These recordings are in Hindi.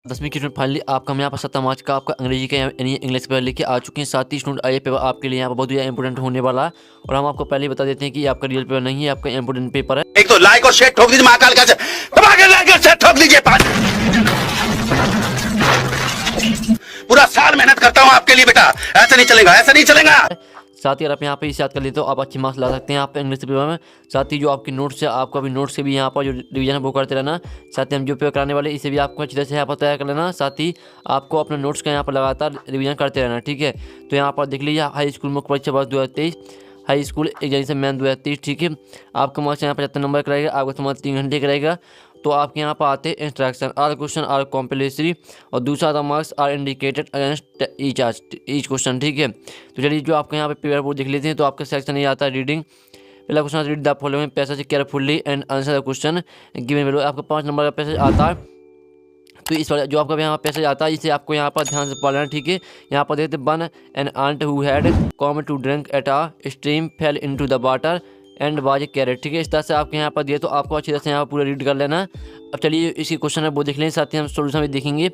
10वीं की स्टूडेंट फाइनली आपका हम यहाँ पर 7 मार्च का आपका अंग्रेजी का यानी इंग्लिश पेपर लेके आ चुके हैं। साथ ही स्टूडेंट ये पेपर आपके लिए यहाँ पर बहुत ज़्यादा इंपॉर्टेंट होने वाला है और हम आपको पहले ही बता देते हैं कि ये आपका रियल पेपर नहीं है, आपका इंपॉर्टेंट पेपर है। एक तो लाइक और शेयर ठोक दीजिए महाकाल का दबा के लाइक और शेयर ठोक दीजिए। पूरा साल मेहनत करता हूँ आपके लिए बेटा, ऐसा नहीं चलेगा, ऐसा नहीं चलेगा। साथ ही अगर आप यहाँ पे इसे याद कर लेते हो आप अच्छे मार्क्स ला सकते हैं आप इंग्लिश पेपर में। साथ ही जो आपकी नोट्स है आपको अभी नोट्स से भी यहाँ पर जो रिवीजन है वो करते रहना। साथ ही हम जो पेपर कराने वाले इसे भी आपको अच्छी तरह से यहाँ पर तैयार कर लेना। साथ ही आपको अपने नोट्स का यहाँ पर लगातार रिवीजन करते रहना, ठीक है। तो यहाँ पर देख लीजिए हाई स्कूल मुख्य परीक्षा वर्ष 2023 हाई स्कूल एग्जामिनेशन मैन 2023, ठीक है। आपका मार्क्स यहाँ पर 75 नंबर कराएगा, आपका समाज 3 घंटे कराएगा। तो आपके यहाँ पर आते हैं instruction, are question are compulsory और दूसरा the marks are indicated against each question, ठीक है। तो चलिए जो आपके यहाँ पे पेपर वो देख लेते हैं। तो आपका सेक्शन ये आता है रीडिंग। पहला question read the following passage carefully and answer the question given below. आपका 5 नंबर का पैसेज आता है। तो इस वाला जो आपका यहाँ पैसेज आता है इसे आपको यहाँ पर ध्यान से पढ़ना, ठीक है। यहाँ पर देखते one an ant who had come to drink at a stream fell into the water and was a carried, ठीक है। इस तरह से आपके यहाँ पर दिए तो आपको अच्छी तरह से यहाँ पर पूरा रीड कर लेना। अब चलिए इसकी क्वेश्चन है वो देख लें, साथ ही हम सोल्यूशन भी देखेंगे।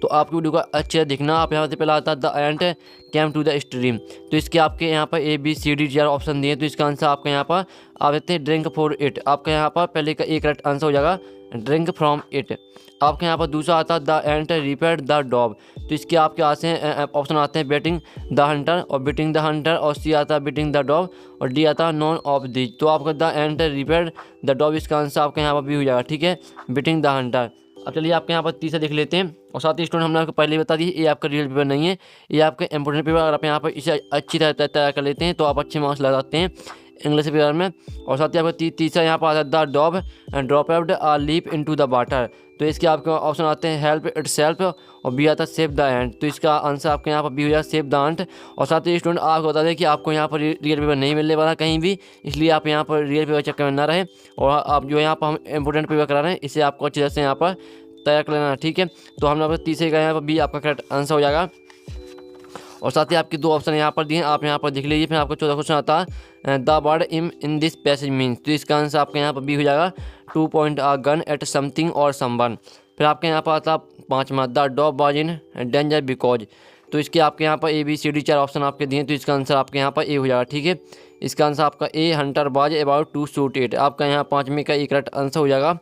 तो आपकी वीडियो को अच्छे से देखना। आप यहाँ से पहला आता है the ant came to the stream. तो इसके आपके यहाँ पर A B C D 4 option दिए। तो इसका आंसर आपका यहाँ पर आप देते हैं ड्रिंक फॉर इट। आपका यहाँ पर पहले का एक करेक्ट आंसर हो जाएगा ड्रिंक फ्रॉम इट। आपके यहाँ पर दूसरा आता है the ant repaid the dog. तो इसके आपके आते हैं ऑप्शन आते हैं बेटिंग द हंटर और बिटिंग द हंटर और सी आता है बिटिंग द डॉग और डी आता है नॉन ऑफ दिस। तो आपका the ant repaid the dog इसका आंसर आपके यहाँ पर भी हो जाएगा, ठीक है, बिटिंग द हंटर। अब चलिए आपके यहाँ पर तीसरा देख लेते हैं। और साथ ही स्टूडेंट हमने आपको पहले ही बता दी ये आपका रियल पेपर नहीं है, ये आपका इंपॉर्टेंट पेपर। अगर आप यहाँ पर इसे अच्छी तरह तैयार कर लेते हैं तो आप अच्छे मार्क्स ला सकते हैं इंग्लिश पेपर में। और साथ ही आपका तीसरा यहाँ पर आता है the dog drop out a leap into the water. तो इसके आपके ऑप्शन आते हैं हेल्प इट सेल्फ और बी आता है सेव द एंट। तो इसका आंसर आपके यहाँ पर बी हो जाए सेव द एंट। और साथ ही स्टूडेंट आपको बता दें कि आपको यहाँ पर रियल पेपर नहीं मिलने वाला कहीं भी, इसलिए आप यहाँ पर रियल पेपर चक्कर में ना रहे। और आप जो यहाँ पर हम इंपॉर्टेंट पेपर करा रहे हैं इसे आपको अच्छी तरह से यहाँ पर तैयार कर लेना, ठीक है। तो हमने आपको तीसरे का यहाँ पर बी आपका करेक्ट आंसर हो जाएगा। और साथ ही आपके 2 ऑप्शन यहाँ पर दिए, आप यहाँ पर देख लीजिए। फिर आपका चौथा क्वेश्चन आता है the word in this passage means. तो इसका आंसर आपके यहाँ पर बी हो जाएगा 2 point a gun at something और समवन। फिर आपके यहाँ पर आता है 5वां the dog was in danger because. तो इसके आपके यहाँ पर A B C D 4 option आपके दिए। तो इसका आंसर आपके यहाँ पर ए हो जाएगा, ठीक है। इसका आंसर आपका a hunter was about to shoot it. आपका यहाँ 5वें का एक करेक्ट आंसर हो जाएगा।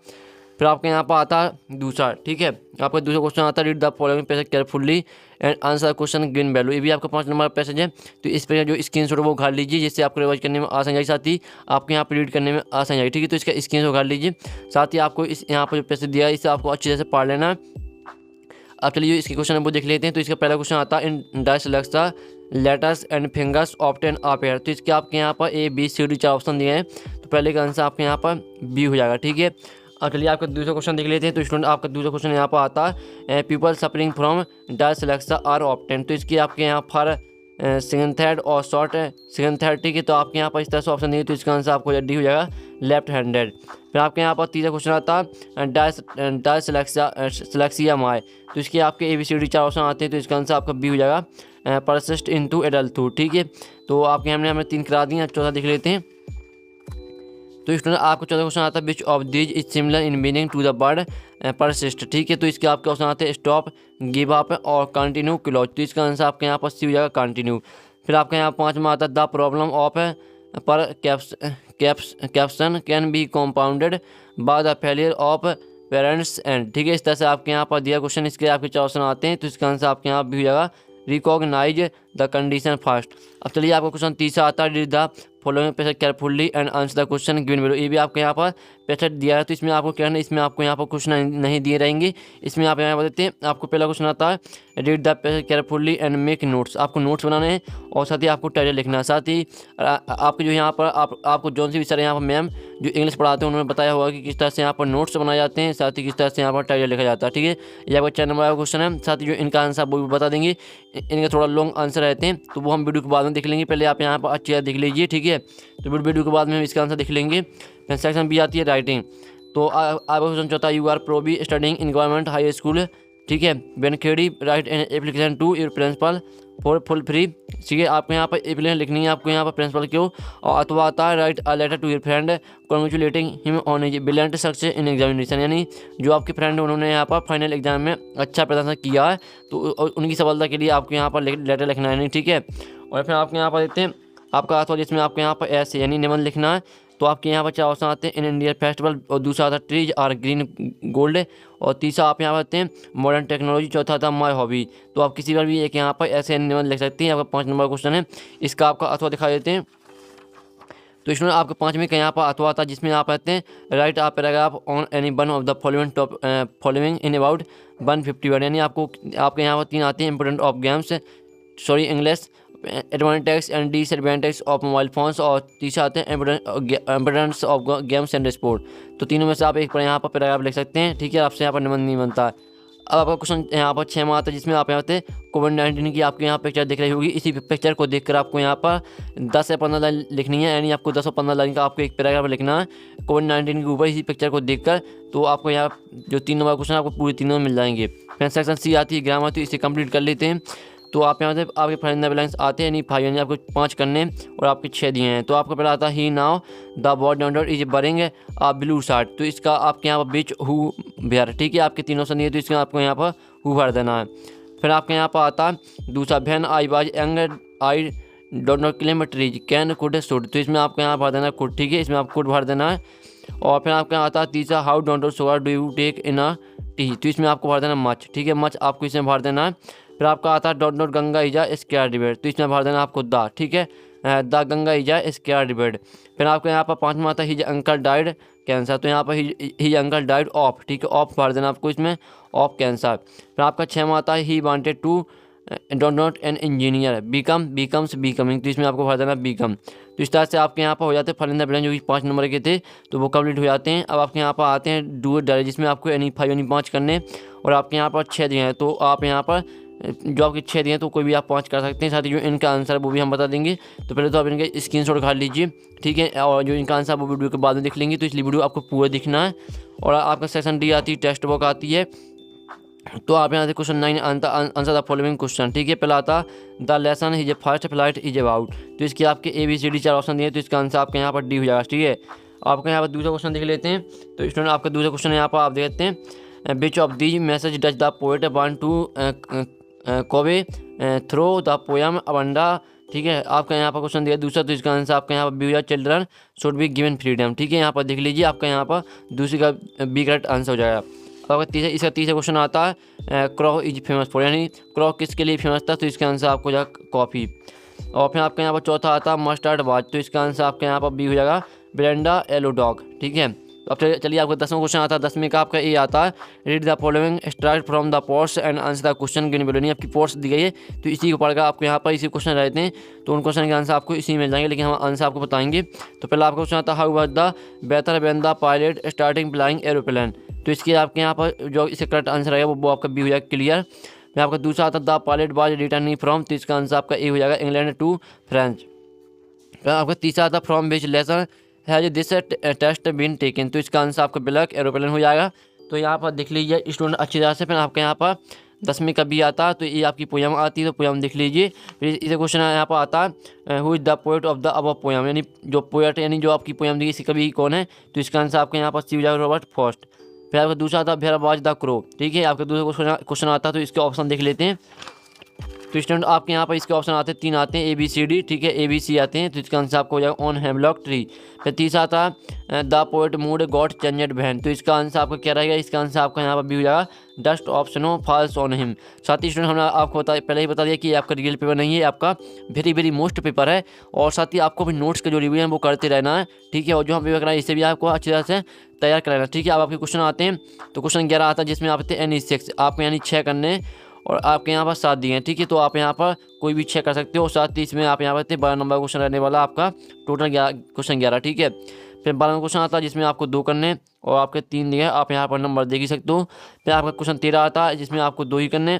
फिर आपके यहाँ पर आता है दूसरा, ठीक है। आपका दूसरा क्वेश्चन आता है read the following passage carefully and answer question given value. ये भी आपका 5 नंबर का पैसेज है। तो इस पर जो स्क्रीनशॉट वो उखाड़ लीजिए जिससे आपको रिवाइज करने में आसान जाएगी, साथ ही आपके यहाँ पर रीड करने में आसान जाएगी, ठीक है। तो इसका स्क्रीनशॉट उखाड़ लीजिए। साथ ही आपको इस यहाँ पर जो पैसेज दिया है इसे आपको अच्छी तरह से पढ़ लेना। अब चलिए इसके क्वेश्चन है वो देख लेते हैं। तो इसका पहला क्वेश्चन आता है in dyslexia letters and fingers often a pair. तो इसके आपके यहाँ पर A B C D 4 option दिए हैं। तो पहले का आंसर आपके यहाँ पर बी हो जाएगा, ठीक है। और चलिए आपका दूसरा क्वेश्चन देख लेते हैं। तो स्टूडेंट आपका दूसरा क्वेश्चन यहाँ पर आता है people suffering from dyslexia are often. तो इसकी आपके यहाँ पर सेकंड थर्ड और शॉर्ट सेकंड थर्ड, ठीक है। तो आपके यहाँ पर इस तरह से ऑप्शन दिए। तो इसका आंसर आपको डी हो जाएगा लेफ्ट हैंडेड। फिर आपके यहाँ पर तीसरा क्वेश्चन आता है डायसलेक्सिया माई। तो इसके आपके A B C D 4 option आते हैं। तो इसका आंसर आपका बी हो जाएगा परसिस्ट इनटू एडल्टहुड, ठीक है। तो आपके हमने 3 करा दिए। चौथा देख लेते हैं। तो स्टूडेंट आपको चौथा क्वेश्चन आता है which of these is similar in meaning to the word persist, ठीक है। तो इसके आपके ऑप्शन आते हैं स्टॉप गिव अप और कंटिन्यू क्लोज। तो इसका आंसर आपके यहाँ पर सी हो जाएगा कंटिन्यू। फिर आपके यहाँ 5वां आता है the problem of perception can be compounded by the failure of parents and, ठीक है। इस तरह से आपके यहाँ पर दिया क्वेश्चन। इसके आपके 4 ऑप्शन आते हैं। तो इसका आंसर आपके यहाँ भी हो जाएगा रिकॉग्नाइज द कंडीशन फर्स्ट। अब चलिए आपका क्वेश्चन तीसरा आता है read the following passage carefully and answer the question given below. ये भी आपके यहाँ पर पैसेज दिया है। तो इसमें आपको क्या है, इसमें आपको यहाँ पर कुछ नहीं दिए रहेंगे। इसमें आप यहाँ बताते हैं। आपको पहला क्वेश्चन आता है read the passage carefully and make notes. आपको नोट्स बनाने हैं और साथ ही आपको टाइटल लिखना है। साथ ही आपको जो यहाँ पर आपको जौन सी भी सर यहाँ पर मैम जो इंग्लिश पढ़ाते हैं उन्होंने बताया होगा कि किस तरह से यहाँ पर नोट्स बनाए जाते हैं, साथ ही किस तरह से यहाँ पर टाइटल लिखा जाता है, ठीक है। ये आपका 4 नंबर का क्वेश्चन है। साथ ही जो इनका आंसर वो भी बता देंगे। इनके थोड़ा लॉन्ग आंसर रहते हैं तो वो हम वीडियो के बाद में देख लेंगे। पहले आप यहाँ पर अच्छी तरह देख लीजिए, ठीक है। तो वीडियो के बाद में हम इसका आंसर देख लेंगे। फिर सेक्शन बी आती है राइटिंग। तो आपका क्वेश्चन चौथा you are probably studying in government high school, ठीक है। वेनखेड़ी write an application to your principal for full free. ठीक है, आपको यहाँ पर एप्लीकेशन लिखनी है आपको यहाँ पर प्रिंसिपल क्यों, और अथवा आता है write a letter to your friend congratulating him on as brilliant success in examination, यानी जो आपके फ्रेंड है उन्होंने यहाँ पर फाइनल एग्जाम में अच्छा प्रदर्शन किया है तो उनकी सफलता के लिए आपको यहाँ पर लेटर लिखना है, नहीं ठीक है। और फिर आपको यहाँ पर देखते हैं आपका अथवा जिसमें आपको यहाँ पर ऐसे यानी निबंध लिखना है। तो आपके यहाँ पर 4 ऑप्शन आते हैं इन इंडिया फेस्टिवल, और दूसरा आता है ट्रीज आर ग्रीन गोल्ड, और तीसरा आप यहाँ पर आते हैं मॉडर्न टेक्नोलॉजी, चौथा आता है माई हॉबी। तो आप किसी पर भी एक यहाँ पर ऐसे निबंध लिख सकते हैं। आपका 5 नंबर क्वेश्चन है, इसका आपका अथवा दिखा देते हैं। तो इसमें आपके 5वें का यहाँ पर अथवा आता है जिसमें आप कहते हैं राइट आप paragraph on any one of the following in about 150 word, यानी आपके यहाँ पर 3 आते हैं important of games, sorry English, advantage and disadvantage of mobile phones, और तीसरा आते हैं importance of games and sport. तो तीनों में से आप एक पर यहाँ पर पैराग्राफ लिख सकते हैं, ठीक है। आपसे यहाँ पर निबंध नहीं बनता है। अब आपका क्वेश्चन यहाँ पर 6 में आता है जिसमें आप यहाँ पे कोविड-19 की आपको यहाँ पिक्चर दिख रही होगी। इसी पिक्चर को देखकर आपको यहाँ पर 10 से 15 लाइन लिखनी है, यानी आपको 10 और 15 लाइन का आपको एक पैराग्राफ लिखना है कोविड-19 के ऊपर इसी पिक्चर को देखकर। तो आपको यहाँ जो 3 नंबर क्वेश्चन आपको पूरे तीनों मिल जाएंगे। फिर सेक्शन सी आती है ग्रामर, तो इसे कंप्लीट कर लेते हैं। तो आप यहाँ से आपके फाइनल बैलेंस आते हैं, यानी 5 यानी आपको 5 करने और आपके 6 दिए हैं। तो आपको पहला आता है he now the boy download is wearing a blue shirt, तो इसका आपके यहाँ पर बीच हु बिहार, ठीक है। आपके 3 ऑप्शन दिए तो इसका आपको यहाँ पर हु भर देना है। फिर आपके यहाँ पर आता है दूसरा when I was young I don't not claim trees can could should, तो इसमें आपको यहाँ भर देना है कुड, ठीक है। इसमें आपको कुड भर देना है। और फिर आपके यहाँ आता है तीसरा how don't sugar do you take in a tea, तो इसमें आपको भर देना मच, ठीक है। मच आपको इसमें भर देना है। फिर आपका आता है डॉट नॉट गंगा इजा स्क्वायर डिबेट, तो इसमें भर देना आपको द, ठीक है, द गंगा इजा स्क्वायर डिबेट। फिर आपको यहाँ पर 5वां आता है हिज अंकल डाइड कैंसर, तो यहाँ पर हिज अंकल डाइड ऑफ, ठीक है, ऑफ भर देना आपको इसमें ऑफ कैंसर। फिर आपका 6वां आता है he wanted to dot not an engineer becomes becoming, तो इसमें आपको भर देना बिकम। तो इस तरह से आपके यहाँ पर हो जाते हैं फलिंदा ब्रेन जो कि 5 नंबर के थे तो वो कंप्लीट हो जाते हैं। अब आपके यहाँ पर आते हैं डू डायरी जिसमें आपको यानी 5 यानी 5 करने, और आपके यहाँ पर 6 दिए हैं। तो आप यहाँ पर जो आपके 6 दिए हैं तो कोई भी आप 5 कर सकते हैं। साथ ही जो इनका आंसर है वो भी हम बता देंगे। तो पहले तो आप इनके स्क्रीनशॉट खा लीजिए, ठीक है, और जो इनका आंसर वो वीडियो के बाद में देख लेंगे, तो इसलिए वीडियो आपको पूरा दिखना है। और आपका सेक्शन डी आती है टेक्स्ट बुक आती है। तो आप यहाँ से question 9 answer the following question, ठीक है। पहला आता the lesson is a first flight is about, तो इसके आपके ABCD 4 ऑप्शन दिए, तो इसका आंसर आपके यहाँ पर डी हो जाएगा, ठीक है। आपका यहाँ पर दूसरा क्वेश्चन देख लेते हैं। तो स्टूडेंट आपका दूसरा क्वेश्चन यहाँ पर आप देखते हैं which of these message does the poet want to convey through the poem अबंडा, ठीक है। आपका यहाँ पर क्वेश्चन दिया दूसरा, तो इसका आंसर आपका यहाँ पर B children should be given freedom, ठीक है। यहाँ पर देख लीजिए आपका यहाँ पर दूसरी का बी करेक्ट आंसर हो जाएगा। आपका इसका तीसरा क्वेश्चन आता है क्रॉ इज फेमस फॉर, यानी क्रॉ किसके लिए फेमस था, तो इसका आंसर आपको हो जाएगा कॉफ़ी। और फिर आपके यहाँ पर चौथा आता है मस्टर्ड वाच, तो इसका आंसर आपके यहाँ पर बी हो जाएगा ब्रेंडा येलो डॉग, ठीक है। अब चलिए आपका 10वां क्वेश्चन आता है। 10वें का आपका ये आता है read the following straight from the ports and answer the question given below, आपकी पोर्ट्स दी गई है तो इसी को पढ़कर आपको यहाँ पर इसी क्वेश्चन रहते हैं तो उन क्वेश्चन के आंसर आपको इसी मिल जाएंगे, लेकिन हम आंसर आपको बताएंगे। तो पहला आपका क्वेश्चन आता है हाउ वाज द बेहतर when the pilot starting flying aeroplane, तो इसके आपके यहाँ पर जो इसका करेक्ट आंसर है वो आपका बी हो जाएगा क्लियर। फिर आपका दूसरा आता है the pilot was returning from, तो इसका आंसर आपका ए हो जाएगा इंग्लैंड टू फ्रांस। फिर आपका तीसरा आता है from which lesson has this test been taken, तो इसका आंसर आपका ब्लैक एरोप्लेन हो जाएगा। तो यहाँ पर देख लीजिए स्टूडेंट अच्छी तरह से। फिर आपके यहाँ पर 10वें का भी आता है, तो ये आपकी पोयम आती है, तो पोयम देख लीजिए। फिर इसे क्वेश्चन यहाँ पर आता है who is the poet of the above poem, यानी जो पोएट यानी जो आपकी पोयम दी इसकी कवि कौन है, तो इसका आंसर आपके यहाँ पर सी हो जाएगा रॉबर्ट फर्स्ट। फिर आपका दूसरा आता है वेयर वाज द क्रो, ठीक है। आपका दूसरा क्वेश्चन आता है तो इसके ऑप्शन देख लेते हैं। तो स्टूडेंट आपके यहाँ पर इसके ऑप्शन आते हैं 3 आते हैं ABCD, ठीक है, ABC आते हैं, तो इसका आंसर आपको हो जाएगा ऑन हेमलॉक ट्री। फिर तीसरा आता है the poet mood got changed when, तो इसका आंसर आपका क्या रहेगा, इसका आंसर आपका यहाँ पर भी हो जाएगा dust of snow falls on him. साथ ही स्टूडेंट हमने आपको पहले ही बता दिया कि आपका रियल पेपर नहीं है, आपका वेरी वेरी मोस्ट पेपर है। और साथ ही आपको भी नोट्स के जो रिव्यू हैं वो करते रहना है, ठीक है। और जो हम पेपर कराएं इससे भी आपको अच्छी तरह से तैयार कराना, ठीक है। अब आपके क्वेश्चन आते हैं, तो क्वेश्चन 11 आता है जिसमें आप यानी 6 आपको यानी 6 करने और आपके यहाँ पर 7 दिए हैं, ठीक है। तो आप यहाँ पर कोई भी 6 कर सकते हो। साथ ही इसमें आप यहाँ पर 12 नंबर क्वेश्चन रहने वाला आपका टोटल क्वेश्चन 11, ठीक है। फिर 12 क्वेश्चन आता है जिसमें आपको 2 करने और आपके 3 दिए हैं, आप यहाँ पर नंबर देख ही सकते हो। फिर आपका क्वेश्चन 13 आता है जिसमें आपको 2 ही करने,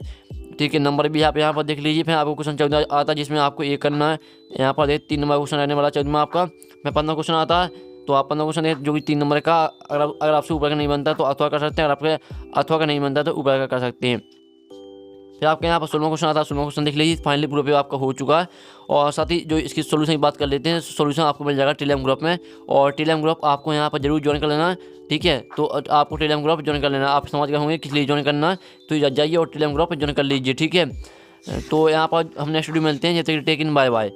ठीक है, नंबर भी आप यहाँ पर देख लीजिए। फिर आपको क्वेश्चन 14 आता है जिसमें आपको 1 करना है, यहाँ पर 3 नंबर क्वेश्चन रहने वाला 14वां आपका। फिर 15 क्वेश्चन आता है, तो आप 15 क्वेश्चन जो कि 3 नंबर का, अगर आपसे ऊपर का नहीं बनता तो अथवा कर सकते हैं, अगर आपके अथवा का नहीं बनता तो ऊपर का कर सकते हैं। फिर आपके यहाँ पर 16वां क्वेश्चन आता है, 16वां क्वेश्चन देख लीजिए। फाइनली पूरा पे आपका हो चुका है। और साथ ही जो इसकी सोल्यूशन की बात कर लेते हैं, सोल्यूशन आपको मिल जाएगा टेलीग्राम ग्रुप में। और टेलीग्राम ग्रुप आपको यहाँ पर जरूर ज्वाइन कर लेना, ठीक है। तो आपको टेलीग्राम ग्रुप ज्वाइन कर लेना। आप समझ गए होंगे किस लिए ज्वाइन करना है, तो जाइए और टेलीग्राम ग्रुप ज्वाइन कर लीजिए, ठीक है। तो यहाँ पर हम नेक्स्ट वीडियो मिलते हैं। जब तक टेक इन, बाय बाय।